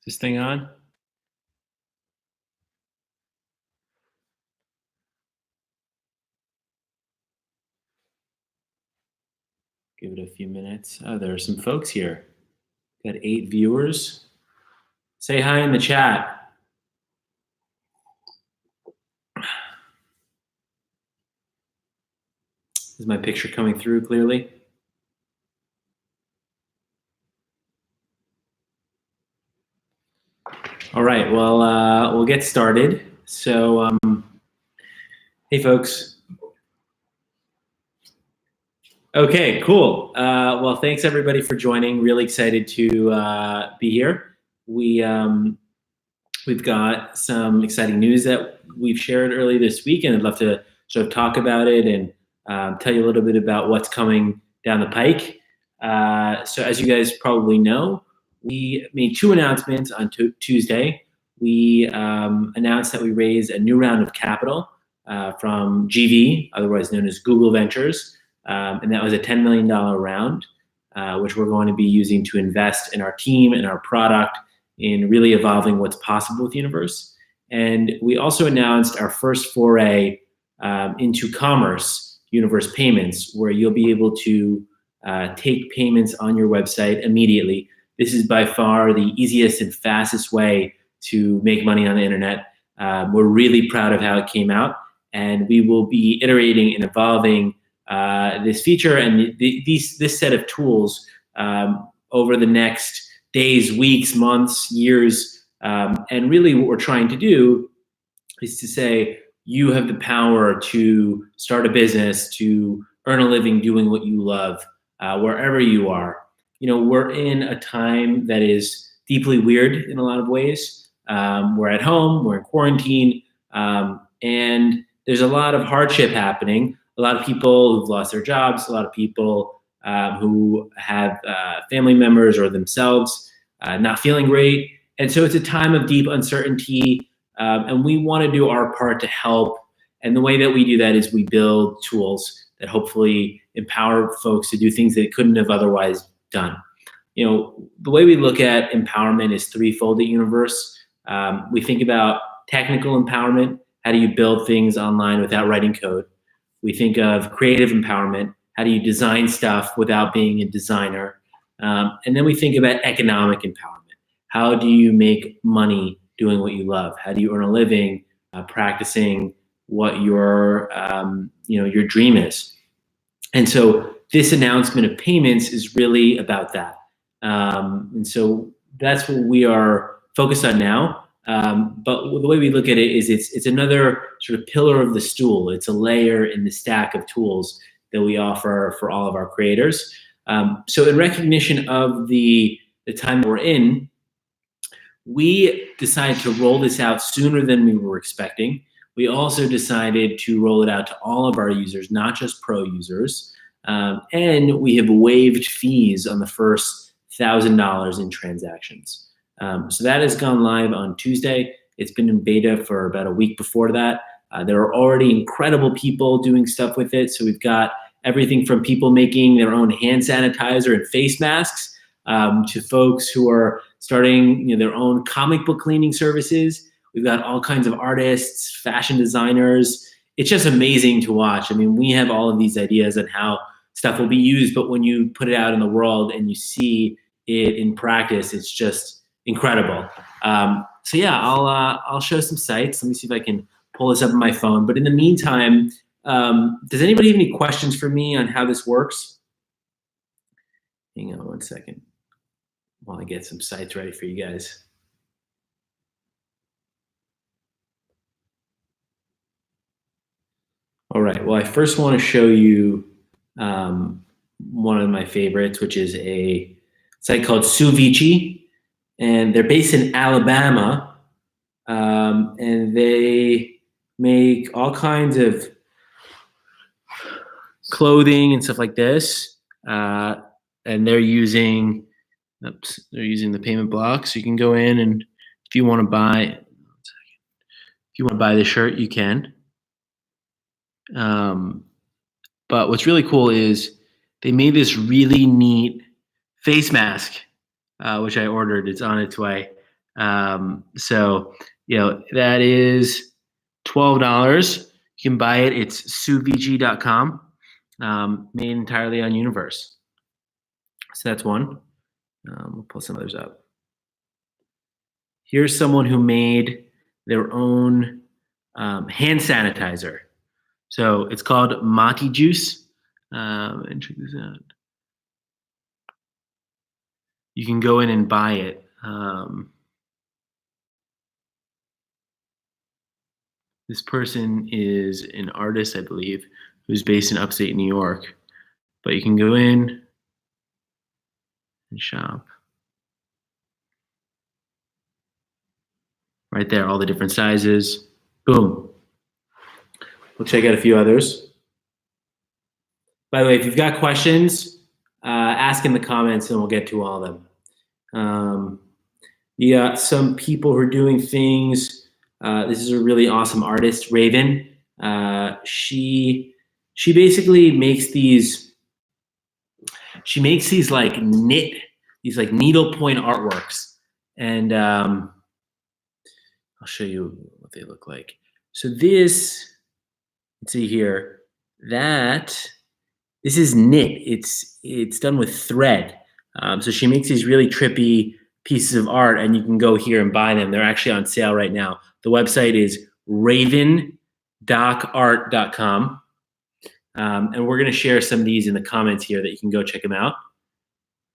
Is this thing on? Give it a few minutes. Oh, there are some folks here. Got 8 viewers. Say hi in the chat. Is my picture coming through clearly? All right, well, we'll get started. So, hey, folks. Okay, cool. Well, thanks everybody for joining. Really excited to be here. We've got some exciting news that we've shared early this week, and I'd love to sort of talk about it and tell you a little bit about what's coming down the pike. So as you guys probably know, we made 2 announcements on Tuesday. We announced that we raised a new round of capital from GV, otherwise known as Google Ventures, and that was a $10 million round, which we're going to be using to invest in our team and our product in really evolving what's possible with Universe. And we also announced our first foray into commerce, Universe Payments, where you'll be able to take payments on your website immediately. This is by far the easiest and fastest way to make money on the internet. We're really proud of how it came out, and we will be iterating and evolving this feature and this set of tools over the next days, weeks, months, years. And really what we're trying to do is to say, you have the power to start a business, to earn a living doing what you love, wherever you are. You know, we're in a time that is deeply weird in a lot of ways. We're at home, we're in quarantine, and there's a lot of hardship happening. A lot of people who've lost their jobs, a lot of people who have family members or themselves not feeling great. And so it's a time of deep uncertainty, and we want to do our part to help. And the way that we do that is we build tools that hopefully empower folks to do things they couldn't have otherwise done. You know, the way we look at empowerment is threefold at Universe. We think about technical empowerment. How do you build things online without writing code? We think of creative empowerment. How do you design stuff without being a designer? And then we think about economic empowerment. How do you make money doing what you love? How do you earn a living practicing what your dream is? And so this announcement of payments is really about that. And so that's what we are focused on now. But the way we look at it is it's another sort of pillar of the stool. It's a layer in the stack of tools that we offer for all of our creators. So in recognition of the time we're in, we decided to roll this out sooner than we were expecting. We also decided to roll it out to all of our users, not just pro users. And we have waived fees on the first $1,000 in transactions. So that has gone live on Tuesday. It's been in beta for about a week before that. There are already incredible people doing stuff with it. So we've got everything from people making their own hand sanitizer and face masks to folks who are starting their own comic book cleaning services. We've got all kinds of artists, fashion designers. It's just amazing to watch. I mean, we have all of these ideas on how stuff will be used, but when you put it out in the world and you see it in practice, it's just incredible. So yeah, I'll show some sites. Let me see if I can pull this up on my phone. But in the meantime, does anybody have any questions for me on how this works? Hang on one second while I get some sites ready for you guys. All right, well, I first want to show you one of my favorites, which is a site called Suvici, and they're based in Alabama, and they make all kinds of clothing and stuff like this, and they're using the payment block. So you can go in, and if you want to buy the shirt, you can. But what's really cool is they made this really neat face mask, which I ordered. It's on its way. So, that is $12. You can buy it. It's SueVG.com, made entirely on Universe. So that's one. We'll pull some others up. Here's someone who made their own hand sanitizer. So it's called Mati Juice. And check this out. You can go in and buy it. This person is an artist, I believe, who's based in upstate New York. But you can go in and shop. Right there, all the different sizes. Boom. We'll check out a few others. By the way, if you've got questions, ask in the comments and we'll get to all of them. You got some people who are doing things. This is a really awesome artist, Raven. She basically makes these. She makes these like needlepoint artworks, and I'll show you what they look like. So this, let's see here, this is knit. It's done with thread. So she makes these really trippy pieces of art, and you can go here and buy them. They're actually on sale right now. The website is ravendocart.com. And we're going to share some of these in the comments here that you can go check them out.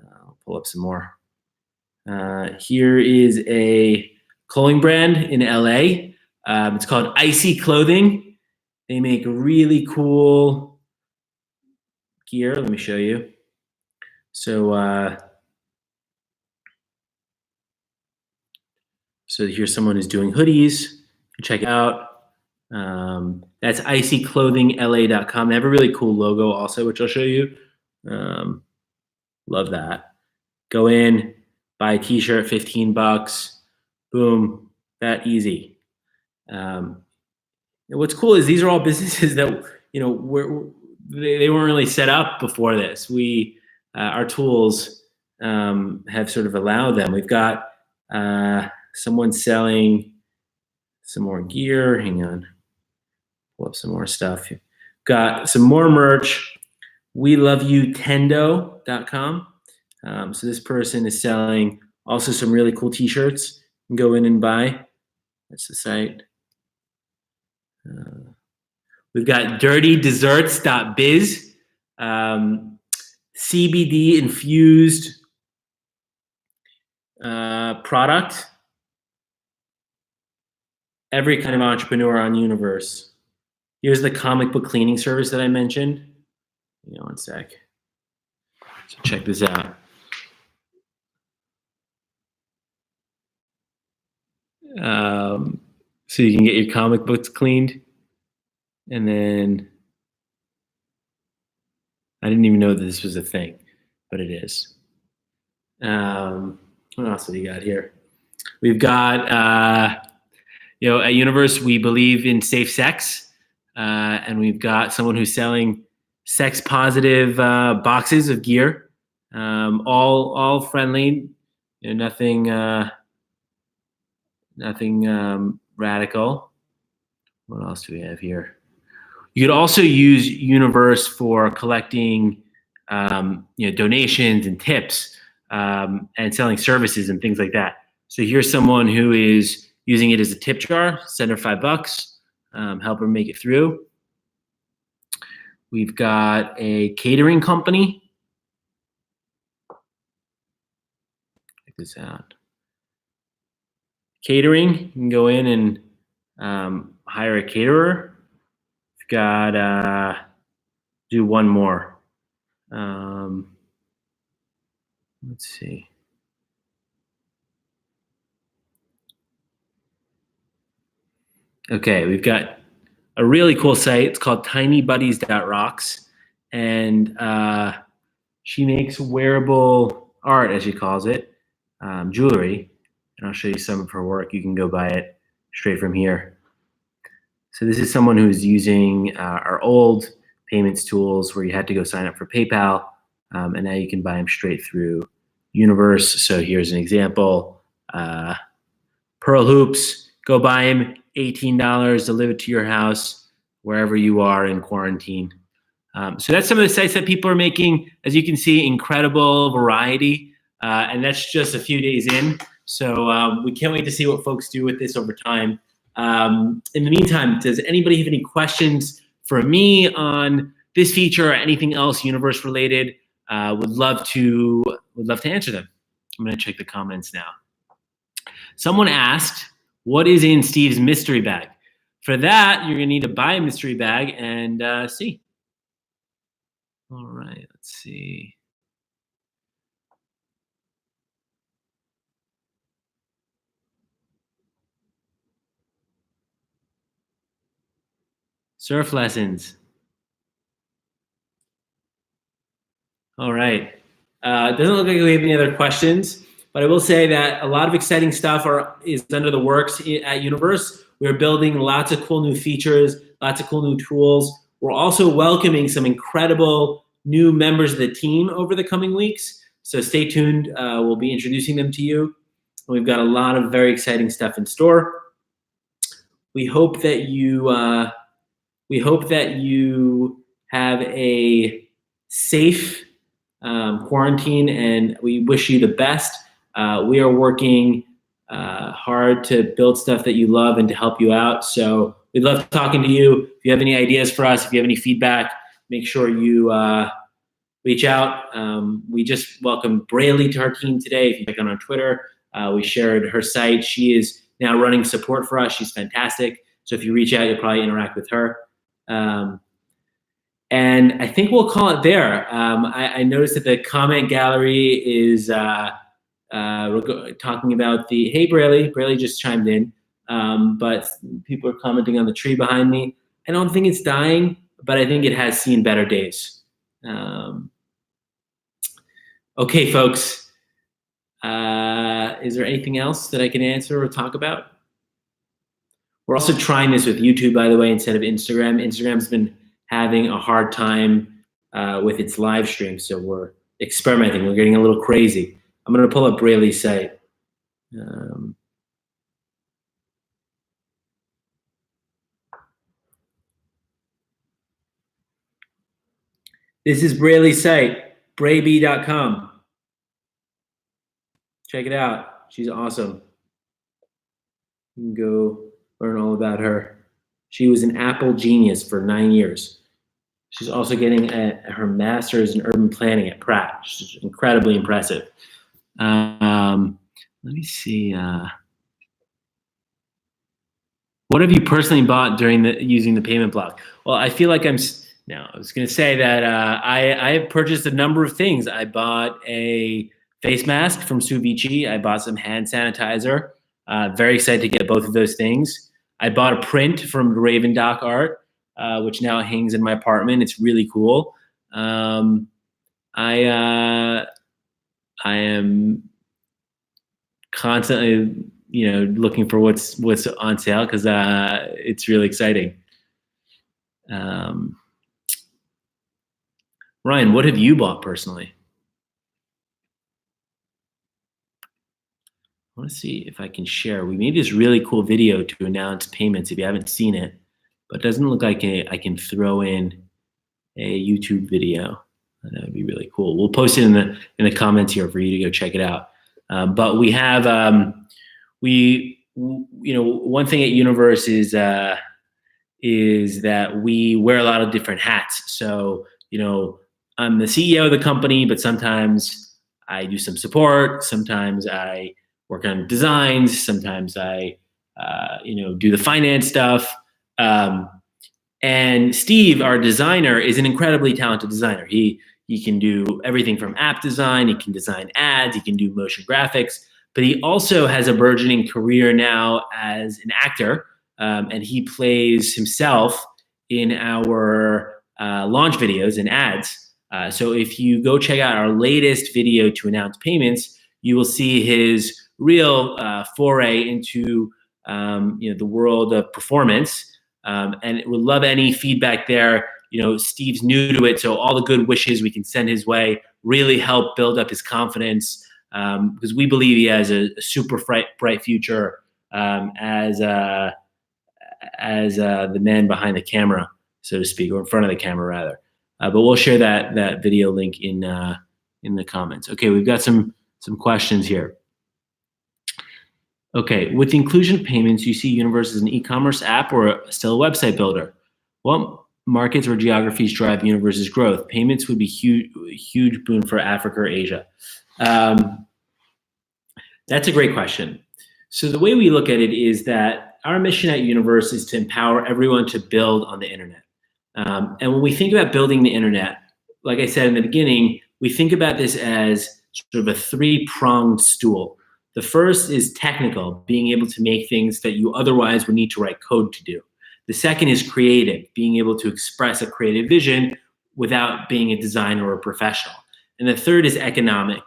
I'll pull up some more. Here is a clothing brand in LA. It's called Icy Clothing. They make really cool gear. Let me show you. So here's someone who's doing hoodies. Check it out. That's icyclothingla.com. They have a really cool logo also, which I'll show you. Love that. Go in, buy a t-shirt, $15. Boom, that easy. What's cool is these are all businesses that, they weren't really set up before this. Our tools have sort of allowed them. We've got someone selling some more gear. Hang on. Pull up some more stuff. Got some more merch. WeLoveYouTendo.com. So this person is selling also some really cool t-shirts. You can go in and buy. That's the site. We've got DirtyDesserts.biz. CBD infused product. Every kind of entrepreneur on Universe. Here's the comic book cleaning service that I mentioned. One sec. So check this out. So you can get your comic books cleaned. And then I didn't even know that this was a thing, but it is. What else have we got here? We've got, at Universe, we believe in safe sex. And we've got someone who's selling sex positive boxes of gear, all friendly, nothing radical. What else do we have here? You could also use Universe for collecting, donations and tips, and selling services and things like that. So here's someone who is using it as a tip jar. Send her $5. Help her make it through. We've got a catering company. Check this out. Catering, you can go in and hire a caterer. We've got, do one more. Let's see. Okay, we've got a really cool site. It's called tinybuddies.rocks. And she makes wearable art, as she calls it, jewelry. And I'll show you some of her work. You can go buy it straight from here. So this is someone who's using our old payments tools where you had to go sign up for PayPal. And now you can buy them straight through Universe. So here's an example. Pearl Hoops. Go buy them. $18, deliver to your house wherever you are in quarantine. So that's some of the sites that people are making. As you can see, incredible variety. And that's just a few days in. So we can't wait to see what folks do with this over time. In the meantime, does anybody have any questions for me on this feature or anything else universe related? Would love to answer them. I'm going to check the comments now. Someone asked, what is in Steve's mystery bag? For that, you're going to need to buy a mystery bag and see. All right, let's see. Surf lessons. All right. It doesn't look like we have any other questions, but I will say that a lot of exciting stuff is under the works at Universe. We're building lots of cool new features, lots of cool new tools. We're also welcoming some incredible new members of the team over the coming weeks. So stay tuned. We'll be introducing them to you. We've got a lot of very exciting stuff in store. We hope that you have a safe quarantine, and we wish you the best. We are working hard to build stuff that you love and to help you out. So we'd love talking to you. If you have any ideas for us, if you have any feedback, make sure you reach out. We just welcomed Braley to our team today. If you check on our Twitter, we shared her site. She is now running support for us. She's fantastic. So if you reach out, you'll probably interact with her. And I think we'll call it there. I noticed that the comment gallery is talking about the, hey, Braley just chimed in, but people are commenting on the tree behind me. I don't think it's dying, but I think it has seen better days. Okay, folks. Is there anything else that I can answer or talk about? We're also trying this with YouTube, by the way, instead of Instagram. Instagram's been having a hard time with its live stream, so we're experimenting. We're getting a little crazy. I'm going to pull up Braley's site. This is Braley's site, brayb.com. Check it out. She's awesome. You can go learn all about her. She was an Apple genius for 9 years. She's also getting her master's in urban planning at Pratt. She's incredibly impressive. Let me see. What have you personally bought during using the payment block? Well, I feel like I was going to say that I have purchased a number of things. I bought a face mask from Sue Vici. I bought some hand sanitizer. Very excited to get both of those things. I bought a print from Raven Doc Art, which now hangs in my apartment. It's really cool. I am constantly, looking for what's on sale because it's really exciting. Ryan, what have you bought personally? I want to see if I can share. We made this really cool video to announce payments if you haven't seen it, but it doesn't look like I can throw in a YouTube video. That would be really cool. We'll post it in the comments here for you to go check it out. But we have one thing at Universe is that we wear a lot of different hats. So I'm the CEO of the company, but sometimes I do some support. Sometimes I work on designs. Sometimes I, do the finance stuff. And Steve, our designer, is an incredibly talented designer. He can do everything from app design. He can design ads. He can do motion graphics. But he also has a burgeoning career now as an actor, and he plays himself in our launch videos and ads. So if you go check out our latest video to announce payments, you will see his real foray into the world of performance, and would love any feedback there. Steve's new to it, so all the good wishes we can send his way really help build up his confidence, because we believe he has a super bright future as the man behind the camera, so to speak, or in front of the camera rather. But we'll share that video link in the comments. Okay, we've got some questions here. Okay, with the inclusion of payments, you see Universe as an e-commerce app or still a website builder? What markets or geographies drive Universe's growth? Payments would be huge boon for Africa or Asia. That's a great question. So the way we look at it is that our mission at Universe is to empower everyone to build on the internet. And when we think about building the internet, like I said in the beginning, we think about this as sort of a three-pronged stool. The first is technical, being able to make things that you otherwise would need to write code to do. The second is creative, being able to express a creative vision without being a designer or a professional. And the third is economic,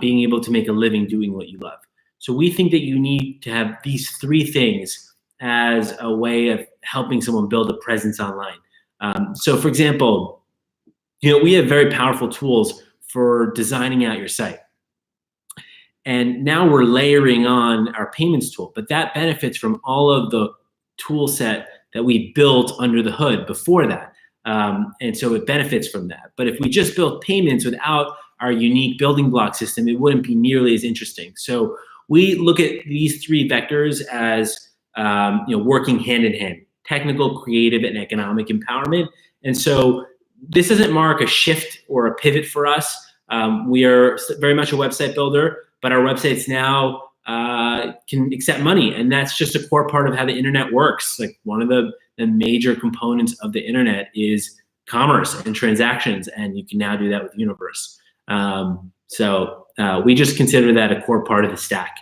being able to make a living doing what you love. So we think that you need to have these three things as a way of helping someone build a presence online. So for example, we have very powerful tools for designing out your site. And now we're layering on our payments tool, but that benefits from all of the tool set that we built under the hood before that. And so it benefits from that. But if we just built payments without our unique building block system, it wouldn't be nearly as interesting. So we look at these three vectors as working hand in hand: technical, creative, and economic empowerment. And so this doesn't mark a shift or a pivot for us. We are very much a website builder, but our websites now can accept money, and that's just a core part of how the internet works. Like one of the major components of the internet is commerce and transactions, and you can now do that with Universe. So we just consider that a core part of the stack.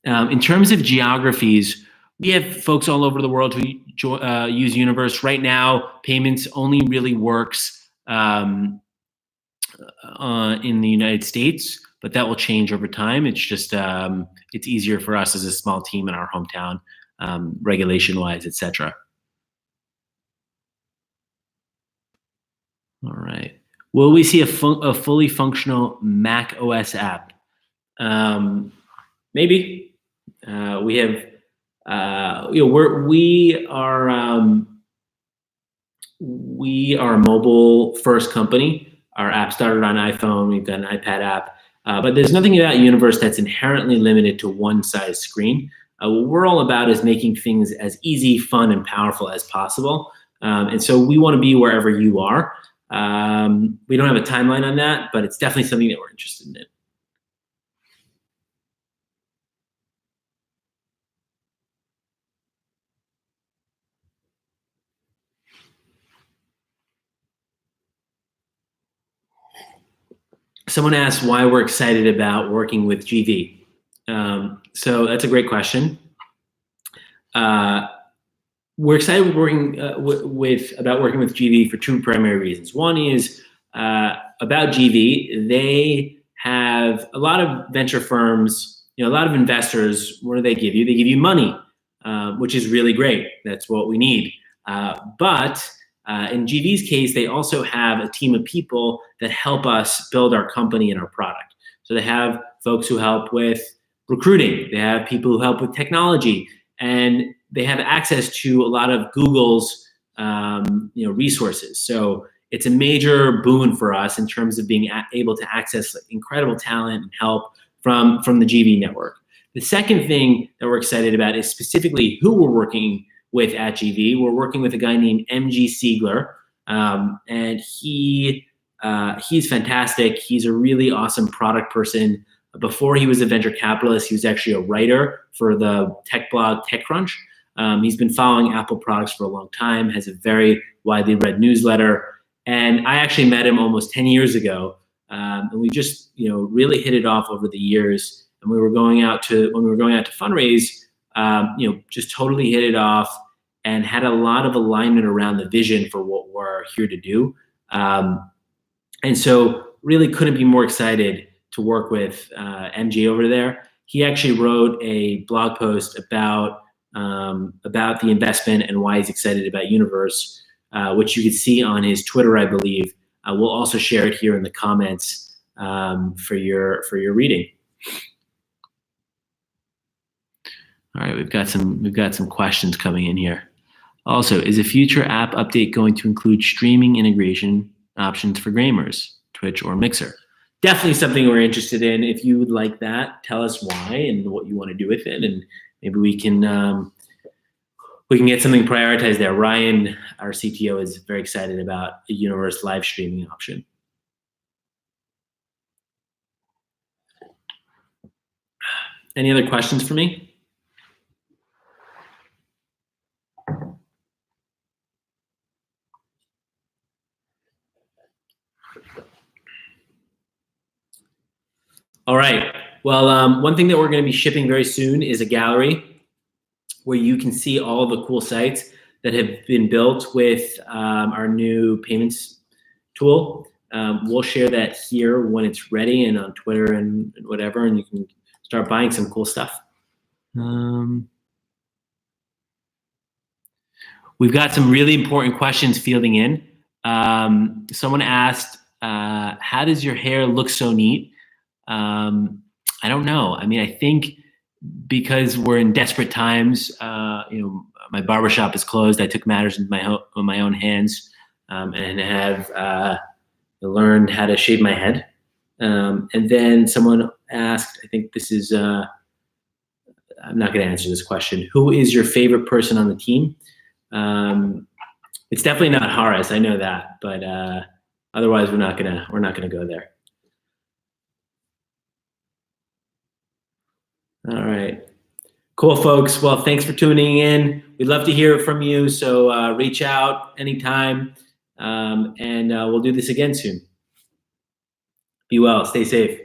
In terms of geographies, we have folks all over the world who use Universe. Right now, payments only really works in the United States, but that will change over time. It's just it's easier for us as a small team in our hometown, regulation-wise, etc. All right. Will we see a fully functional Mac OS app? Maybe. We have, we are a mobile-first company. Our app started on iPhone. We've got an iPad app. But there's nothing about Universe that's inherently limited to one size screen. What we're all about is making things as easy, fun, and powerful as possible. And so we want to be wherever you are. We don't have a timeline on that, but it's definitely something that we're interested in. Someone asked why we're excited about working with GV. So that's a great question. We're excited about working with GV for two primary reasons. One is about GV. They have a lot of venture firms, a lot of investors. What do they give you? They give you money, which is really great. That's what we need. But in GV's case, they also have a team of people that help us build our company and our product. So they have folks who help with recruiting. They have people who help with technology, and they have access to a lot of Google's resources. So it's a major boon for us in terms of being able to access incredible talent and help from the GV network. The second thing that we're excited about is specifically who we're working with at GV. We're working with a guy named MG Siegler, and he's fantastic. He's a really awesome product person. Before he was a venture capitalist, he was actually a writer for the tech blog TechCrunch. He's been following Apple products for a long time, has a very widely read newsletter, and I actually met him almost 10 years ago, and we just really hit it off over the years. And when we were going out to fundraise, just totally hit it off and had a lot of alignment around the vision for what we're here to do. And so really couldn't be more excited to work with MG over there. He actually wrote a blog post about the investment and why he's excited about Universe, which you can see on his Twitter, I believe. We'll also share it here in the comments for your reading. All right, we've got some questions coming in here. Also, is a future app update going to include streaming integration options for gamers, Twitch or Mixer? Definitely something we're interested in. If you would like that, tell us why and what you want to do with it, and maybe we can get something prioritized there. Ryan, our CTO, is very excited about a universe live streaming option. Any other questions for me? All right. Well, one thing that we're going to be shipping very soon is a gallery where you can see all the cool sites that have been built with our new payments tool. We'll share that here when it's ready and on Twitter and whatever, and you can start buying some cool stuff. We've got some really important questions fielding in. Someone asked, how does your hair look so neat? I don't know. I mean, I think because we're in desperate times, my barbershop is closed. I took matters into my own hands and have learned how to shave my head. And then someone asked, I think this is, I'm not going to answer this question. Who is your favorite person on the team? It's definitely not Horace. I know that, but otherwise we're not gonna go there. All right. Cool, folks. Well, thanks for tuning in. We'd love to hear from you, so reach out anytime, and we'll do this again soon. Be well. Stay safe.